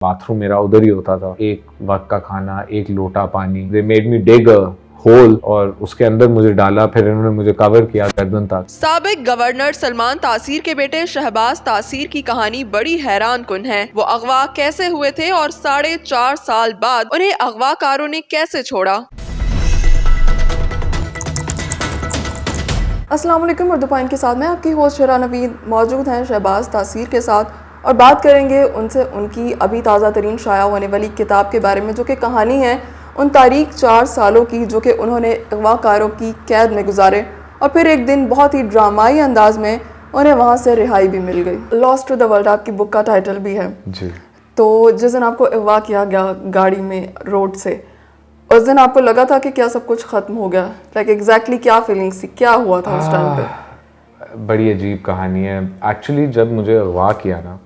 Bathroom मेरा उधर ही होता था। एक वक्त का खाना, एक लोटा पानी। दे made me dig a whole और उसके अंदर मुझे डाला, फिर इन्होंने मुझे कवर किया गर्दन तक। साबिक गवर्नर सलमान तासीर के बेटे शहबाज तासीर की कहानी बड़ी हैरान कुन है। वो अगवा कैसे हुए थे और 4.5 साल बाद उन्हें अगवाकारों ने कैसे छोड़ा। अस्सलाम वालेकुम। उर्दू पॉइंट के साथ मैं आपकी होस्ट शरा नवीद मौजूद हैं शहबाज तासीर के साथ और बात करेंगे उनसे उनकी अभी ताज़ा तरीन शाया होने वाली किताब के बारे में, जो कि कहानी है उन तारीख 4 सालों की जो कि उन्होंने अगवाकारों की कैद में गुजारे और फिर एक दिन बहुत ही ड्रामाई अंदाज में उन्हें वहाँ से रिहाई भी मिल गई। लॉस्ट टू द वर्ल्ड आपकी बुक का टाइटल भी है जी। तो जिस दिन आपको अगवा किया गया गाड़ी में रोड से, उस दिन आपको लगा था कि क्या सब कुछ ख़त्म हो गया? लाइक एग्जैक्टली क्या फीलिंग्स थी, क्या हुआ था उस टाइम पे? बड़ी अजीब कहानी है। एक्चुअली जब मुझे अगवा किया ना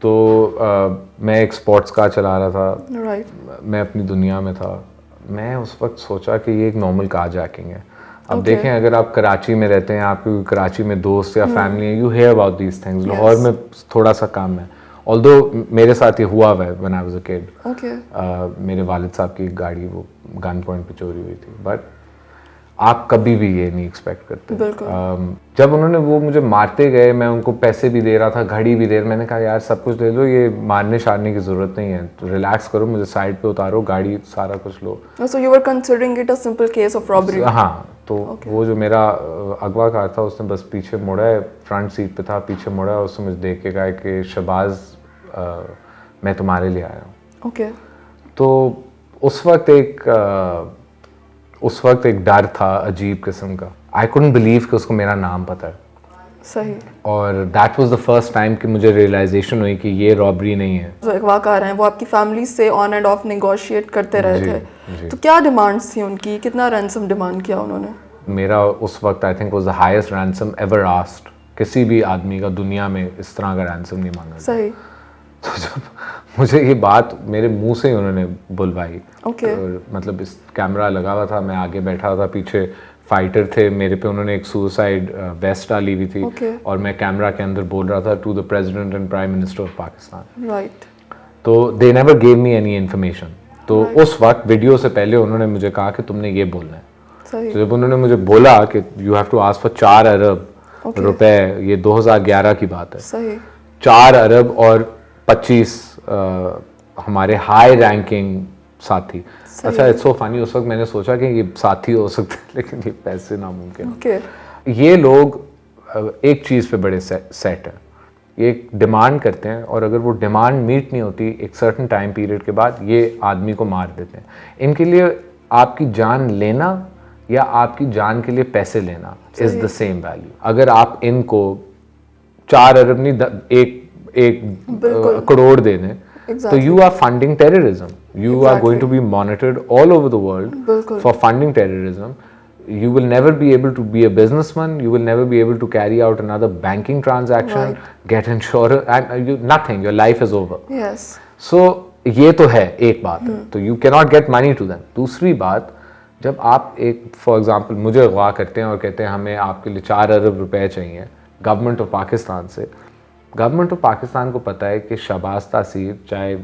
तो मैं एक स्पोर्ट्स कार चला रहा था। मैं अपनी दुनिया में था। मैं उस वक्त सोचा कि ये एक नॉर्मल कारजैकिंग है। अब देखें, अगर आप कराची में रहते हैं, आपके कराची में दोस्त या फैमिली है, you hear about these things. Lahore में थोड़ा सा कम है, ऑल्दो मेरे साथ ये हुआ है when I was a kid. मेरे वालिद साहब की गाड़ी वो गन पॉइंट पे चोरी हुई थी, बट आप कभी भी ये नहीं एक्सपेक्ट करते। जब उन्होंने वो मुझे मारते गए, मैं उनको पैसे भी दे रहा था, घड़ी भी दे रहा, मैंने कहा यार सब कुछ ले लो, ये मारने शारने की ज़रूरत नहीं है, तो रिलैक्स करो, मुझे साइड पे उतारो, गाड़ी सारा कुछ लो। So you were considering it a simple case of robbery? हाँ, तो वो जो मेरा अगवा कार था उसने बस पीछे मुड़ा है, फ्रंट सीट पे था, पीछे मुड़ा है, उसने मुझे देख के कहा कि शहबाज मैं तुम्हारे लिए आया हूँ। तो उस वक्त एक डर था अजीब किस्म का। आई कुडंट बिलीव कि उसको मेरा नाम पता है। सही। और that was the first time कि मुझे रियलाइजेशन हुई कि ये रॉबरी नहीं है। जो अगवाकार हैं वो आपकी फैमिली से ऑन एंड ऑफ नेगोशिएट करते रहे थे, तो क्या डिमांड्स थी उनकी? कितना रैंसम डिमांड किया उन्होंने? मेरा उस वक्त I think was the highest ransom ever asked. किसी भी आदमी का दुनिया में इस तरह का रैंसम नहीं मांगा। सही। तो जब मुझे ये बात मेरे मुंह से ही उन्होंने बुलवाई, मतलब इस कैमरा लगा हुआ था, मैं आगे बैठा था, पीछे फाइटर थे, मेरे पे उन्होंने एक सुसाइड वेस्ट डाली हुई थी और मैं कैमरा के अंदर बोल रहा था to the president and prime minister of Pakistan. Right. तो they never gave me any information. तो उस वक्त वीडियो से पहले उन्होंने मुझे कहा कि तुमने ये बोलना है। तो जब उन्होंने मुझे बोला कि you have to ask for 4 अरब रुपए, ये 2011 की बात है। सही। 4 अरब और 25 हमारे हाई रैंकिंग साथी। अच्छा, इट्स सो फनी, उस वक्त मैंने सोचा कि ये साथी हो सकते हैं लेकिन ये पैसे नामुमकिन। ये लोग एक चीज़ पे बड़े सेट हैं, ये एक डिमांड करते हैं और अगर वो डिमांड मीट नहीं होती एक सर्टन टाइम पीरियड के बाद ये आदमी को मार देते हैं। इनके लिए आपकी जान लेना या आपकी जान के लिए पैसे लेना इज़ द सेम वैल्यू। अगर आप इनको 4 अरब नहीं एक करोड़ दे दें, तो you are funding terrorism. You are going to be monitored all over the world for funding terrorism. You will never be able to be a businessman. You will never be able to carry out another banking transaction, get insurance, and nothing. Your life is over. Yes. So ये तो है एक बात है, तो you cannot get money to them. दूसरी बात, जब आप एक फॉर एग्जांपल मुझे अगवा करते हैं और कहते हैं हमें आपके लिए 4 अरब रुपए चाहिए गवर्नमेंट ऑफ पाकिस्तान से। गवर्नमेंट ऑफ पाकिस्तान को पता है कि शहबाज तासीर, चाहे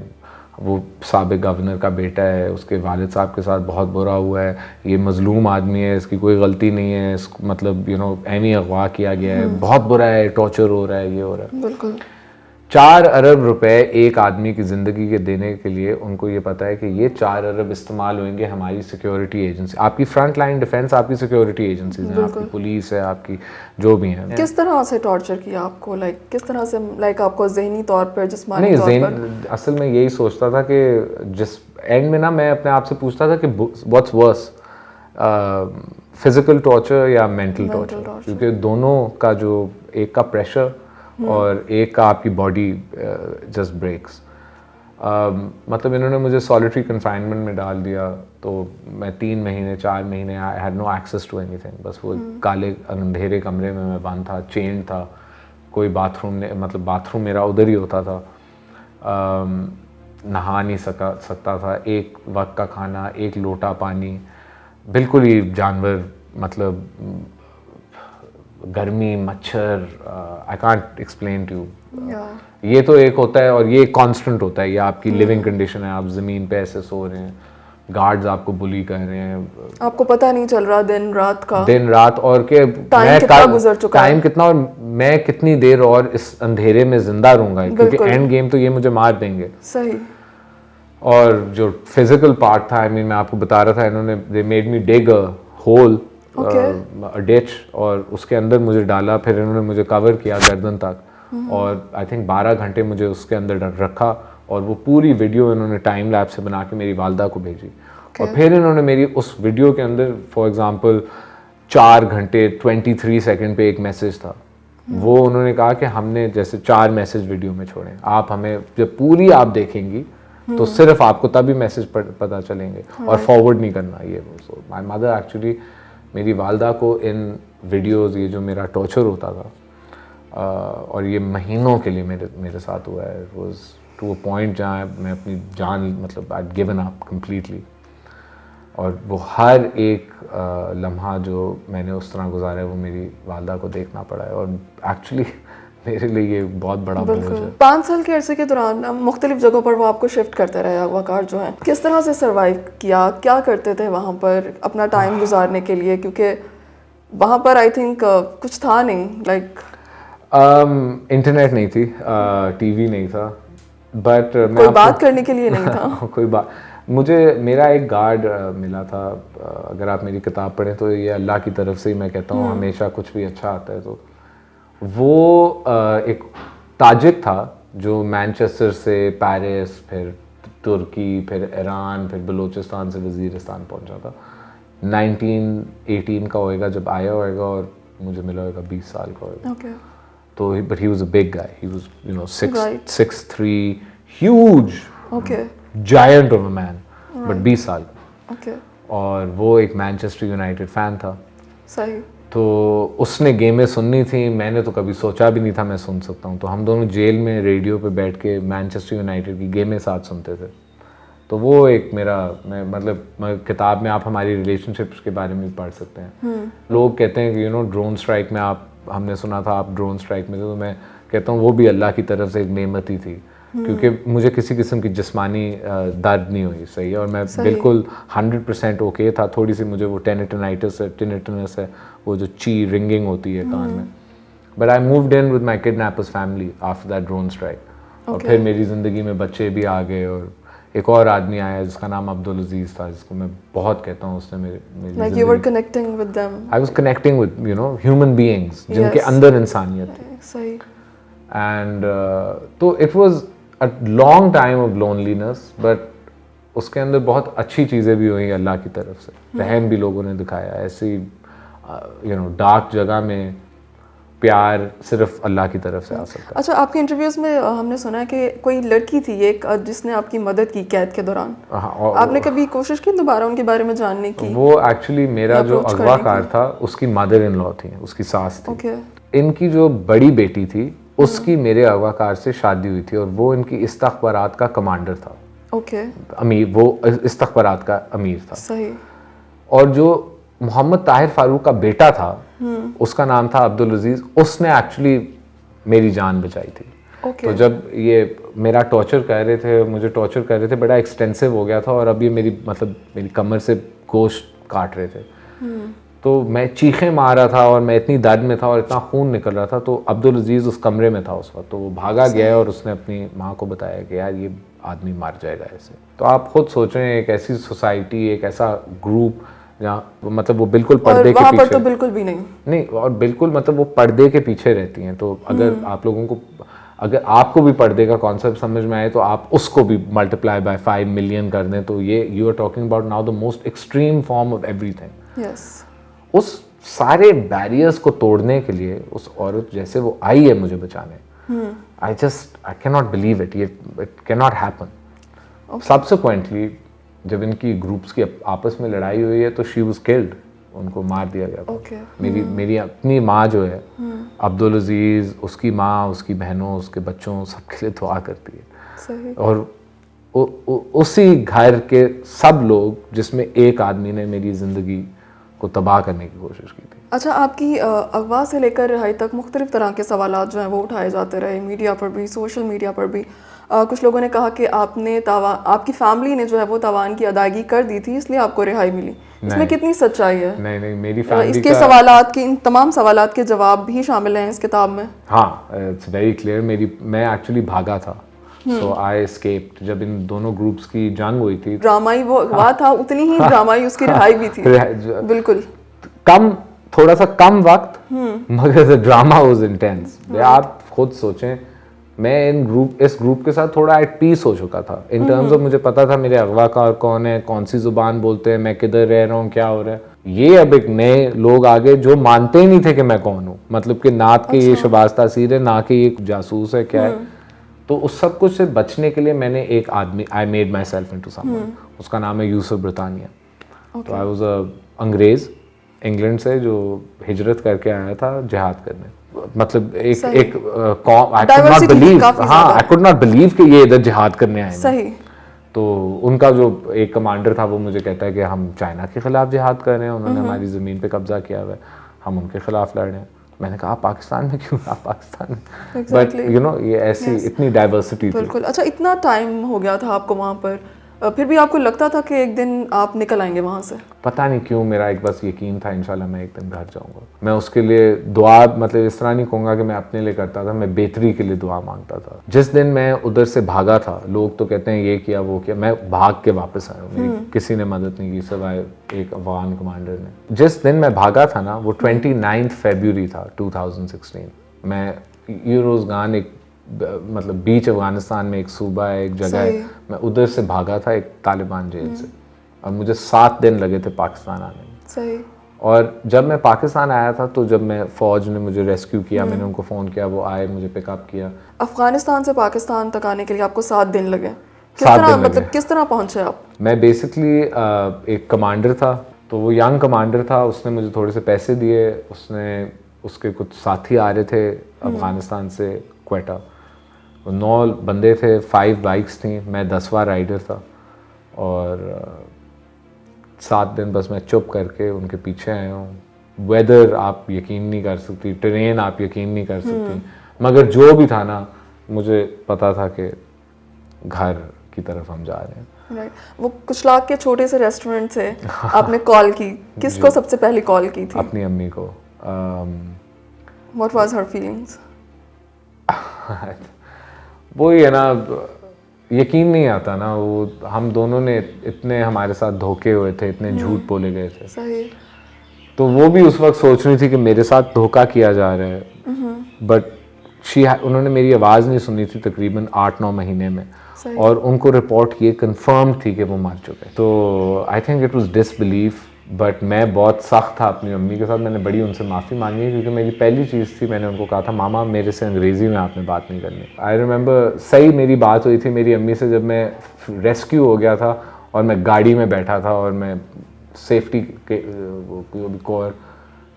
वो साबिक गवर्नर का बेटा है, उसके वालिद साहब के साथ बहुत बुरा हुआ है, ये मजलूम आदमी है, इसकी कोई गलती नहीं है, मतलब एमी अगवा किया गया है, बहुत बुरा है, टॉर्चर हो रहा है, ये हो रहा है। बिल्कुल। 4 अरब रुपए एक आदमी की ज़िंदगी के देने के लिए उनको ये पता है कि ये 4 अरब इस्तेमाल होंगे हमारी सिक्योरिटी एजेंसी, आपकी फ्रंट लाइन डिफेंस, आपकी सिक्योरिटी एजेंसीज हैं, आपकी पुलिस है, आपकी जो भी है। किस तरह से टॉर्चर किया आपको? किस तरह से आपको ज़हनी तौर पर, जिस्मानी तौर पर? असल में यही सोचता था कि जिस एंड में ना मैं अपने आप से पूछता था कि व्हाट्स वर्स, फिजिकल टॉर्चर या मेंटल टॉर्चर, क्योंकि दोनों का जो एक का प्रेशर और एक का आपकी बॉडी जस्ट ब्रेक्स। मतलब इन्होंने मुझे सॉलिटरी कन्फाइनमेंट में डाल दिया, तो मैं 3 महीने 4 महीने I had no access to anything. बस वो काले अंधेरे कमरे में मैं बंद था, चेन था, कोई मतलब बाथरूम मेरा उधर ही होता था, नहा नहीं सकता था, एक वक्त का खाना, एक लोटा पानी, बिल्कुल ही जानवर, मतलब गर्मी, मच्छर, I can't explain to you. ये तो एक होता है और ये कांस्टेंट होता है, ये आपकी लिविंग कंडीशन है, आप ज़मीन पे ऐसे सो रहे हैं, गार्ड्स आपको बुली कर रहे हैं, आपको पता नहीं चल रहा दिन रात का, दिन रात, और के टाइम कितना गुजर चुका है, टाइम कितना, और मैं कितनी देर और इस अंधेरे में जिंदा रहूंगा, क्योंकि एंड गेम तो ये मुझे मार देंगे। सही। और जो फिजिकल पार्ट था, मैं आपको बता रहा था, इन्होंने they made me dig a hole, a ditch, और उसके अंदर मुझे डाला, फिर इन्होंने मुझे कवर किया गर्दन तक, और आई थिंक 12 घंटे मुझे उसके अंदर रखा, और वो पूरी वीडियो इन्होंने टाइम लैब से बना के मेरी वालदा को भेजी। और फिर इन्होंने मेरी उस वीडियो के अंदर फॉर एग्जांपल 4 घंटे 23 सेकंड पे एक मैसेज था, वो उन्होंने कहा कि हमने जैसे 4 मैसेज वीडियो में छोड़े, आप हमें जब पूरी आप देखेंगी तो सिर्फ आपको तभी मैसेज पता चलेंगे, और फॉरवर्ड नहीं करना ये वो। सो माय मदर एक्चुअली, मेरी वालदा को इन वीडियोस, ये जो मेरा टॉर्चर होता था और ये महीनों के लिए मेरे साथ हुआ है, it was to a point जहाँ मैं अपनी जान, मतलब आई गिवन अप कम्प्लीटली, और वो हर एक लम्हा जो मैंने उस तरह गुजारा है वो मेरी वालदा को देखना पड़ा है, और एक्चुअली मेरे लिए ये बहुत बड़ा बोझ है। 5 साल के अरसे के दौरान मुख्तलिफ जगहों पर वो आपको शिफ्ट करते रहे अगवाकार जो हैं, किस तरह से सर्वाइव किया, क्या करते थे वहाँ पर अपना टाइम गुजारने के लिए, क्योंकि वहाँ पर आई थिंक कुछ था नहीं, लाइक इंटरनेट नहीं थी, टीवी नहीं था, बट कोई बात करने के लिए नहीं था। कोई बात, मुझे मेरा एक गार्ड मिला था, अगर आप मेरी किताब पढ़ें तो ये अल्लाह की तरफ से ही मैं कहता हूँ, हमेशा कुछ भी अच्छा आता है, तो वो एक ताजिक था जो मैनचेस्टर से पेरिस, फिर तुर्की, फिर ईरान, फिर बलूचिस्तान से वज़ीरिस्तान पहुंचा था। 1918 का होएगा जब आया होएगा, और मुझे मिला होएगा 20 साल का होएगा। तो but he was a big guy, he was 6'3", huge, giant of a man, but 20 साल का, और वो एक मैनचेस्टर यूनाइटेड फैन था। सही। तो उसने गेमें सुननी थी, मैंने तो कभी सोचा भी नहीं था मैं सुन सकता हूँ, तो हम दोनों जेल में रेडियो पे बैठ के मैनचेस्टर यूनाइटेड की गेमें साथ सुनते थे। तो वो एक मेरा, मैं किताब में आप हमारी रिलेशनशिप्स के बारे में भी पढ़ सकते हैं। लोग कहते हैं कि ड्रोन स्ट्राइक में हमने सुना था आप ड्रोन स्ट्राइक में थे, तो मैं कहता हूँ वो भी अल्लाह की तरफ से एक नेमत ही थी, क्योंकि मुझे किसी किस्म की जिस्मानी दर्द नहीं हुई, सही है, और मैं बिल्कुल 100% ओके था। थोड़ी सी मुझे वो टिनिटस है, वो जो ची रिंगिंग होती है कान में, but I moved in with my kidnappers family after that drone strike. और फिर मेरी ज़िंदगी में बच्चे भी आ गए, और एक और आदमी आया जिसका नाम अब्दुल अजीज़ था, जिसको मैं बहुत कहता हूँ, उसने मेरी like you were connecting with them. I was connecting with human beings जिनके अंदर इंसानियत थी। सही। And तो it was a long time of loneliness, but उसके अंदर बहुत अच्छी चीज़ें भी हुई अल्लाह की तरफ से, रहम भी लोगों ने दिखाया, ऐसी डार्क जगह में प्यार सिर्फ अल्लाह की तरफ से आ सकता है। अच्छा, आपके इंटरव्यूज में हमने सुना है कि कोई लड़की थी एक जिसने आपकी मदद की कैद के दौरान, आपने कभी कोशिश की दोबारा उनके बारे में जानने की? वो एक्चुअली मेरा जो अगवाकार था उसकी मदर इन लॉ थी, उसकी सास थी। इनकी जो बड़ी बेटी थी उसकी मेरे अगवाकार से शादी हुई थी, और वो इनकी इस्तखबारात का कमांडर था, अमीर, वो इस्तखबारात का अमीर था। सही। और जो मोहम्मद ताहिर फारूक का बेटा था, उसका नाम था अब्दुल अजीज, उसने एक्चुअली मेरी जान बचाई थी। तो जब ये मेरा टॉर्चर कर रहे थे, मुझे टॉर्चर कर रहे थे, बड़ा एक्सटेंसिव हो गया था, और अब ये मेरी कमर से गोश्त काट रहे थे, तो मैं चीखें मार रहा था, और मैं इतनी दर्द में था और इतना खून निकल रहा था। तो अब्दुल अजीज़ उस कमरे में था उस वक्त, तो वो भागा गया और उसने अपनी माँ को बताया कि यार ये आदमी मर जाएगा ऐसे। तो आप खुद सोचें, एक ऐसी सोसाइटी, एक ऐसा ग्रुप जहाँ वो बिल्कुल पर्दे के पीछे, तो बिल्कुल भी नहीं, और बिल्कुल वो पर्दे के पीछे रहती हैं। तो अगर आप लोगों को, अगर आपको भी पर्दे का कॉन्सेप्ट समझ में आए, तो आप उसको भी मल्टीप्लाई बाय 5 मिलियन कर दें, तो ये you are talking about now the most extreme form of everything. उस सारे बैरियर्स को तोड़ने के लिए उस औरत जैसे वो आई है मुझे बचाने, I can not believe it, it can not happen. Subsequently जब इनकी ग्रुप्स की आपस में लड़ाई हुई है, तो शी वाज किल्ड, उनको मार दिया गया था। मेरी अपनी माँ जो है, अब्दुल अजीज, उसकी माँ, उसकी बहनों, उसके बच्चों, सबके लिए दुआ करती है। सही। और उसी घर के सब लोग, जिसमें एक आदमी ने मेरी ज़िंदगी को तबाह करने की कोशिश की थी। अच्छा, आपकी अगवा से लेकर रिहाई तक मुख्तलिफ तरह के सवालात जो हैं वो उठाए जाते रहे, मीडिया पर भी, सोशल मीडिया पर भी। कुछ लोगों ने कहा कि आपकी फैमिली ने जो है वो तावान की अदायगी कर दी थी, इसलिए आपको रिहाई मिली। इसमें कितनी सच्चाई है? नहीं, मेरी फैमिली इसके सवालात के, इन तमाम सवालात के जवाब भी शामिल हैं इस किताब में। हाँ, इट्स वेरी क्लियर। मैं एक्चुअली भागा था, सो आई एस्केप्ड। जब इन दोनों ग्रुप्स की जंग हुई थी, ड्रामाई वो अगवा था, उतनी ही ड्रामाई उसकी रिहाई भी थी। बिल्कुल थोड़ा सा कम वक्त, मगर द ड्रामा वाज इंटेंस। आप खुद सोचें, मैं इस ग्रुप के साथ थोड़ा एट पीस हो चुका था इन टर्म्स ऑफ, मुझे पता था मेरे अगवाकार कौन है, कौन सी जुबान बोलते हैं, मैं किधर रह रहा हूँ, क्या हो रहा है। ये अब एक नए लोग आगे जो मानते ही नहीं थे कि मैं कौन हूँ, मतलब कि नात के ये शहबाज तासीर है, ना कि ये जासूस है, क्या है। तो उस सब कुछ से बचने के लिए मैंने एक आदमी, I made my self into someone, उसका नाम है यूसुफ ब्रितानिया। तो आई वाज अ अंग्रेज इंग्लैंड से जो हिजरत करके आया था जिहाद करने। मतलब आई कुड नॉट बिलीव कि ये इधर जिहाद करने आए हैं। तो उनका जो एक कमांडर था वो मुझे कहता है कि हम चाइना के खिलाफ जिहाद कर रहे हैं, उन्होंने हमारी ज़मीन पे कब्जा किया हुआ है, हम उनके खिलाफ लड़ रहे हैं। मैंने कहा आप पाकिस्तान में क्यों, आप पाकिस्तान में, बट यू नो ये ऐसी इतनी डाइवर्सिटी थी। बिल्कुल। अच्छा, इतना टाइम हो गया था आपको वहाँ पर, फिर भी आपको लगता था कि एक दिन आप निकल आएंगे वहाँ से? पता नहीं क्यों मेरा एक बस यकीन था इंशाल्लाह मैं एक दिन घर जाऊंगा। मैं उसके लिए दुआ, मतलब इस तरह नहीं कहूँगा कि मैं अपने लिए करता था, मैं बेहतरी के लिए दुआ मांगता था। जिस दिन मैं उधर से भागा था, लोग तो कहते हैं ये किया वो किया, मैं भाग के वापस आया हूँ, मेरी किसी ने मदद नहीं की सिवाय एक अफगान कमांडर ने। जिस दिन मैं भागा था ना, वो 29 फरवरी था 2016। मैं यूरोज़गान, एक मतलब बीच अफगानिस्तान में एक सूबा है, एक जगह है, मैं उधर से भागा था एक तालिबान जेल से, और मुझे 7 दिन लगे थे पाकिस्तान आने में। सही। और जब मैं पाकिस्तान आया था तो जब मैं फ़ौज ने मुझे रेस्क्यू किया, मैंने उनको फ़ोन किया, वो आए, मुझे पिकअप किया। अफगानिस्तान से पाकिस्तान तक आने के लिए आपको 7 दिन लगे। किस तरह, मतलब किस तरह पहुंचे आप? मैं बेसिकली एक कमांडर था, तो वो यंग कमांडर था, उसने मुझे थोड़े से पैसे दिए, उसके कुछ साथी आ रहे थे अफगानिस्तान से क्वेटा, 9 बंदे थे, 5 बाइक्स थी, मैं 10वां राइडर था। और 7 दिन बस मैं चुप करके उनके पीछे आया हूँ। वेदर आप यकीन नहीं कर सकती, ट्रेन आप यकीन नहीं कर सकती, मगर जो भी था ना, मुझे पता था कि घर की तरफ हम जा रहे हैं। राइट। वो कुचलाक के छोटे से रेस्टोरेंट से आपने कॉल की, किसको सबसे पहले कॉल की थी? अपनी अम्मी को। What was her feelings? वो ही है ना, यकीन नहीं आता ना, वो हम दोनों ने इतने हमारे साथ धोखे हुए थे, इतने झूठ बोले गए थे। सही। तो वो भी उस वक्त सोच रही थी कि मेरे साथ धोखा किया जा रहा है, बट उन्होंने मेरी आवाज़ नहीं सुनी थी तकरीबन 8-9 महीने में, और उनको रिपोर्ट किए कंफर्म थी कि वो मर चुके। तो I think it was disbelief, but मैं बहुत सख्त था अपनी मम्मी के साथ। मैंने बड़ी उनसे माफ़ी मांगी, क्योंकि मेरी पहली चीज़ थी, मैंने उनको कहा था मामा मेरे से अंग्रेज़ी में आपने बात नहीं करनी। आई रिमेंबर सही मेरी बात हुई थी मेरी अम्मी से जब मैं रेस्क्यू हो गया था और मैं गाड़ी में बैठा था, और मैं सेफ्टी के कोर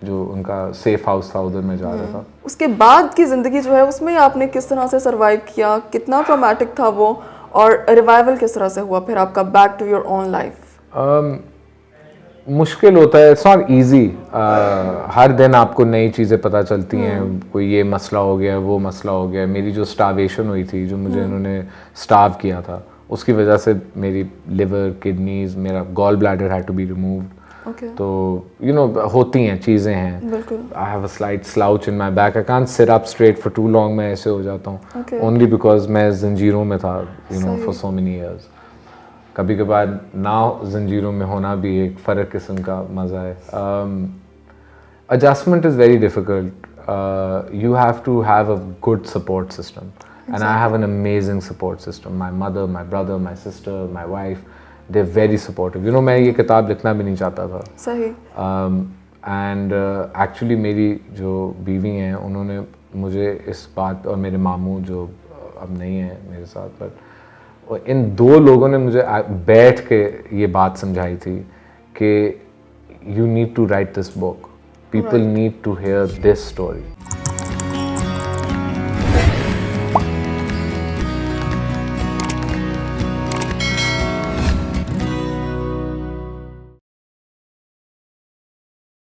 जो उनका सेफ हाउस था उधर मैं जा रहा था। उसके बाद की ज़िंदगी जो है उसमें आपने किस तरह से सर्वाइव किया, कितना ट्रॉमेटिक था वो, और रिवाइवल किस तरह से हुआ फिर आपका back to your own life? मुश्किल होता है, इट्स नॉट ईजी। हर दिन आपको नई चीज़ें पता चलती हैं, कोई ये मसला हो गया, वो मसला हो गया। मेरी जो स्टार्वेशन हुई थी, जो मुझे इन्होंने स्टार्व किया था, उसकी वजह से मेरी लिवर, किडनीज, मेरा gall bladder had to be removed. तो यू नो होती हैं चीज़ें हैं। I have a slight slouch in my back, I can't sit up straight for too long, मैं ऐसे हो जाता हूँ, ओनली बिकॉज मैं जंजीरों में था, you know, for so many years. कभी कभार ना जंजीरों में होना भी एक फ़र्क किस्म का मज़ा है। Adjustment is very difficult, you have to have a good support system, and I have an amazing support system. My mother, my brother, my sister, my wife, they're very supportive. You know, मैं ये किताब लिखना भी नहीं चाहता था। सही। And actually मेरी जो बीवी हैं उन्होंने मुझे इस बात, और मेरे मामू जो अब नहीं हैं मेरे साथ, बट इन 2 लोगों ने मुझे बैठ के ये बात समझाई थी कि you need to write this book. People need to hear this story.